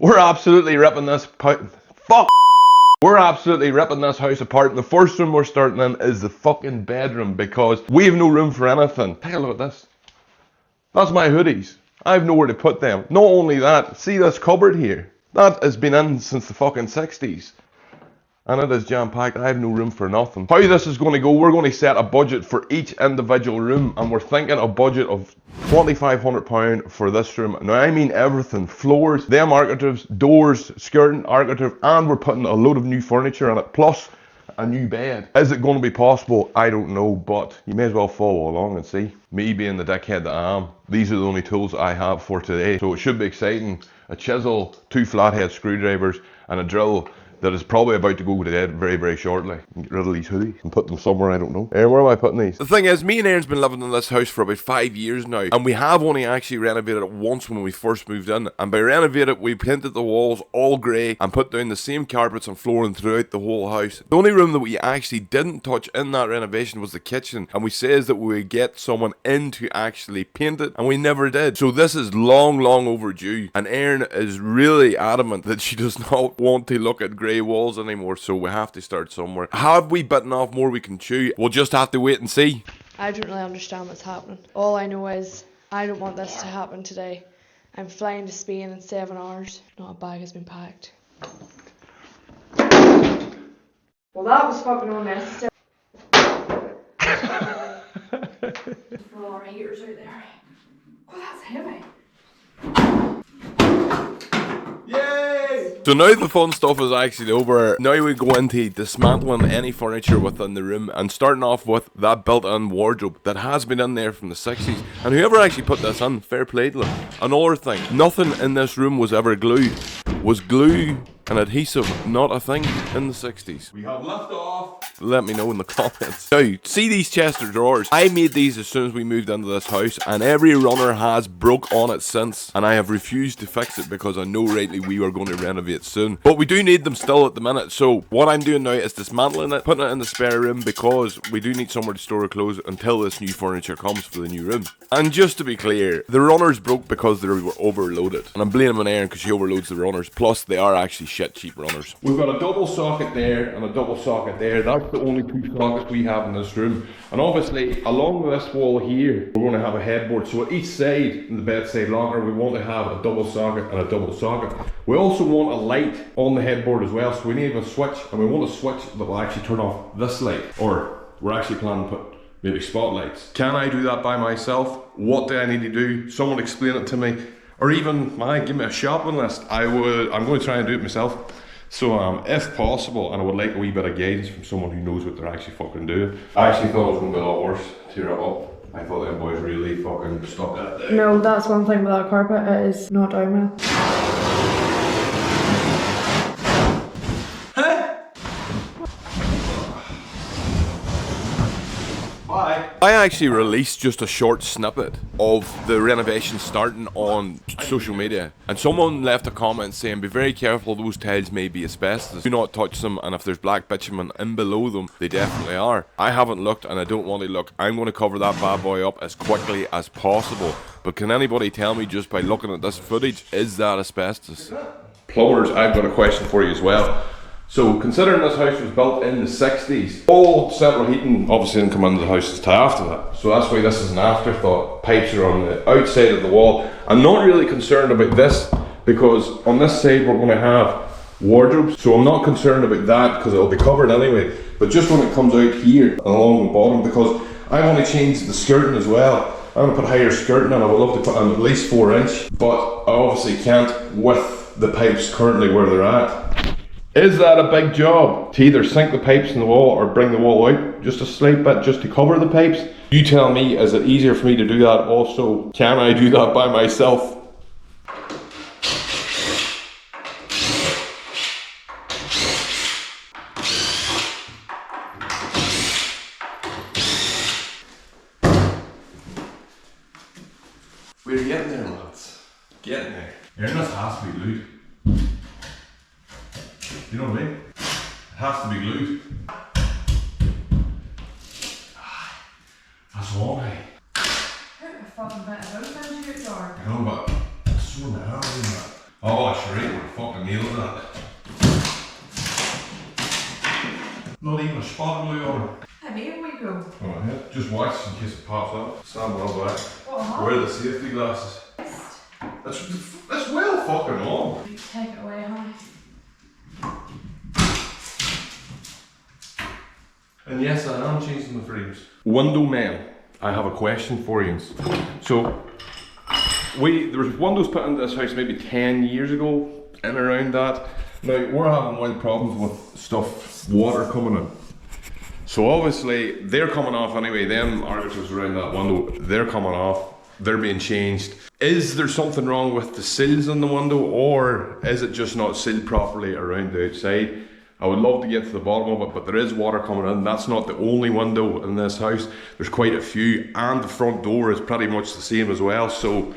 We're absolutely ripping this fuck. We're absolutely ripping this house apart. And the first room we're starting in is the fucking bedroom because we have no room for anything. Take a look at this. That's my hoodies. I have nowhere to put them. Not only that, see this cupboard here? That has been in since the fucking 60s. And it is jam-packed. I have no room for nothing. How this is going to go, we're going to set a budget for each individual room. And we're thinking a budget of £2,500 for this room. Now I mean everything. Floors, them architraves, doors, skirting, architrave. And we're putting a load of new furniture in it. Plus a new bed. Is it going to be possible? I don't know. But you may as well follow along and see. Me being the dickhead that I am, these are the only tools I have for today. So it should be exciting. A chisel, 2 flathead screwdrivers and a drill that is probably about to go to dead very, very shortly. Get rid of these hoodies and put them somewhere, I don't know. Where am I putting these? The thing is, me and Aaron's been living in this house for about 5 years now, and we have only actually renovated it once when we first moved in. And by renovate it, we painted the walls all grey and put down the same carpets and flooring throughout the whole house. The only room that we actually didn't touch in that renovation was the kitchen, and we says that we would get someone in to actually paint it, and we never did. So this is long, long overdue, and Aaron is really adamant that she does not want to look at grey walls anymore, so we have to start somewhere. Have we bitten off more we can chew? We'll just have to wait and see. I don't really understand what's happening. All I know is I don't want this to happen today. I'm flying to Spain in 7 hours. Not a bag has been packed. Well, that was fucking unnecessary. Floor heaters out there. Oh, that's heavy. Yay! So now the fun stuff is actually over. Now we go into dismantling any furniture within the room and starting off with that built-in wardrobe that has been in there from the 60s. And whoever actually put this in, fair play to them. Another thing, nothing in this room was ever glued. Was glue and adhesive not a thing in the 60s? We have left off. Let me know in the comments. Now, see these chest of drawers? I made these as soon as we moved into this house, and every runner has broke on it since, and I have refused to fix it because I know rightly we are going to renovate soon. But we do need them still at the minute, so what I'm doing now is dismantling it, putting it in the spare room because we do need somewhere to store our clothes until this new furniture comes for the new room. And just to be clear, the runners broke because they were overloaded, and I'm blaming Aaron because she overloads the runners, plus they are actually shit cheap runners. We've got a double socket there and a double socket there. That's the only 2 sockets we have in this room. And obviously along this wall here we're going to have a headboard, so at each side in the bedside locker we want to have a double socket and a double socket. We also want a light on the headboard as well, so we need a switch, and we want a switch that will actually turn off this light, or we're actually planning to put maybe spotlights. Can I do that by myself? What do I need to do? Someone explain it to me, or even give me a shopping list. I'm going to try and do it myself. So if possible, and I would like a wee bit of guidance from someone who knows what they're actually fucking doing. I actually thought it was going to be a lot worse to rip up. I thought them boys really fucking stuck at it. No, that's one thing with that carpet, it is not down well. I actually released just a short snippet of the renovation starting on social media, and someone left a comment saying be very careful, those tiles may be asbestos, do not touch them, and if there's black bitumen in below them, they definitely are. I haven't looked and I don't want to look. I'm going to cover that bad boy up as quickly as possible, but can anybody tell me just by looking at this footage, is that asbestos? Plumbers, I've got a question for you as well. So, considering this house was built in the 60s, all central heating obviously didn't come into the house until after that. So that's why this is an afterthought. Pipes are on the outside of the wall. I'm not really concerned about this because on this side we're going to have wardrobes. So I'm not concerned about that because it'll be covered anyway. But just when it comes out here and along the bottom, because I want to change the skirting as well. I'm going to put higher skirting and I would love to put on at least 4 inch. But I obviously can't with the pipes currently where they're at. Is that a big job to either sink the pipes in the wall or bring the wall out just a slight bit just to cover the pipes? You tell me, is it easier for me to do that also? Can I do that by myself? We're getting there, lads. Getting there. Aaron, this has to be glued. You know what I mean? It has to be glued. That's all right. Put a fucking bit of oak into it, Dark. I know, but it's so narrow, isn't it? Oh, Sheree, we're fucking nailed that. Not even a spot of blue on it. I mean, we go. Go ahead. Just watch in case it pops up. Stand well back. What? Wear the safety glasses. That's well fucking on. Take it away, honey. And yes, I am changing the frames. Window men, I have a question for you. So, there was windows put into this house maybe 10 years ago, and around that. Now, we're having wild problems with stuff, water coming in. So obviously, they're coming off anyway, them armatures around that window, they're coming off, they're being changed. Is there something wrong with the sills in the window, or is it just not sealed properly around the outside? I would love to get to the bottom of it, but there is water coming in. That's not the only window in this house. There's quite a few, and the front door is pretty much the same as well. So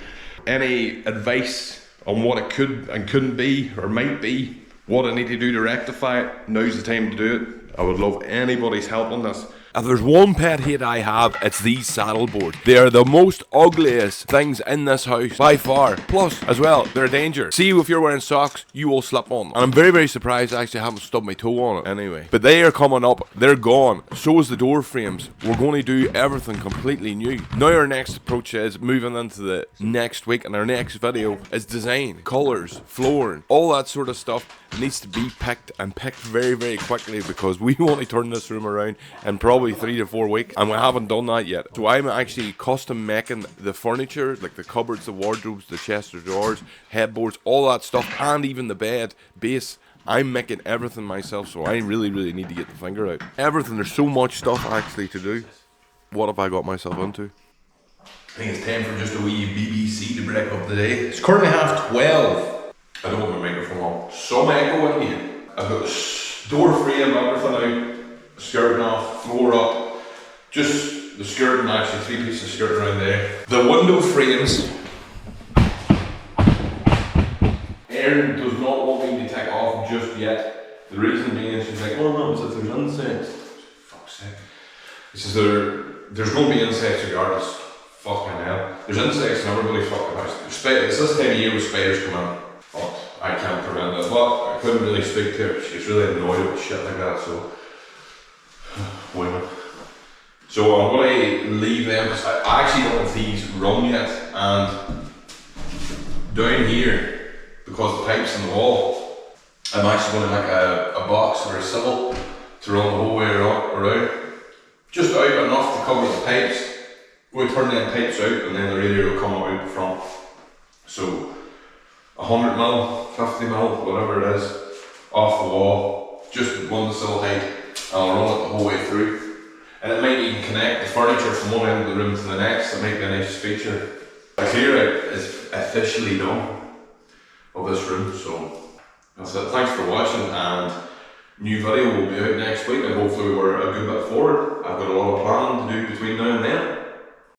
any advice on what it could and couldn't be, or might be, what I need to do to rectify it, now's the time to do it. I would love anybody's help on this. If there's one pet hate I have, it's these saddle boards. They are the most ugliest things in this house, by far. Plus, as well, they're a danger. See, if you're wearing socks, you will slip on them. And I'm very, very surprised I actually haven't stubbed my toe on it anyway. But they are coming up, they're gone. So is the door frames. We're going to do everything completely new. Now our next approach is moving into the next week, and our next video is design, colours, flooring, all that sort of stuff needs to be picked, and picked very, very quickly, because we want to turn this room around in probably 3 to 4 weeks, and we haven't done that yet. So I'm actually custom making the furniture, like the cupboards, the wardrobes, the chest of drawers, headboards, all that stuff, and even the bed base. I'm making everything myself, so I really, really need to get the finger out. Everything, there's so much stuff actually to do. What have I got myself into? I think it's time for just a wee BBC to break up the day. It's currently 12:30. I don't have my microphone on. Some echo in here. I've got the door frame, everything out, skirting off, floor up, just the skirting, actually 3 pieces of skirting around there. The window frames, Erin does not want me to take off just yet. The reason being, she's like, oh no, it's if there's insects. Fuck's sake. She says there's going to be insects regardless. Fucking hell. There's insects in everybody's fucking house. It's this time of year where spiders come in. But I can't prevent it. But I couldn't really speak to her. She's really annoyed about shit like that, so women. So I'm going to leave them, because I actually don't have these run yet, and down here, because the pipe's in the wall, I'm actually going to make a box or a civil to run the whole way around. Just out enough to cover the pipes. We'll turn them pipes out, and then the radiator will come out the front. So 100 mil, 50 mil, whatever it is, off the wall, just one civil height, and I'll run it the whole way through. And it might even connect the furniture from one end of the room to the next. That might be a nice feature. The clear out is officially done of this room, so that's it. Thanks for watching, and new video will be out next week, and hopefully we're a good bit forward. I've got a lot of planning to do between now and then.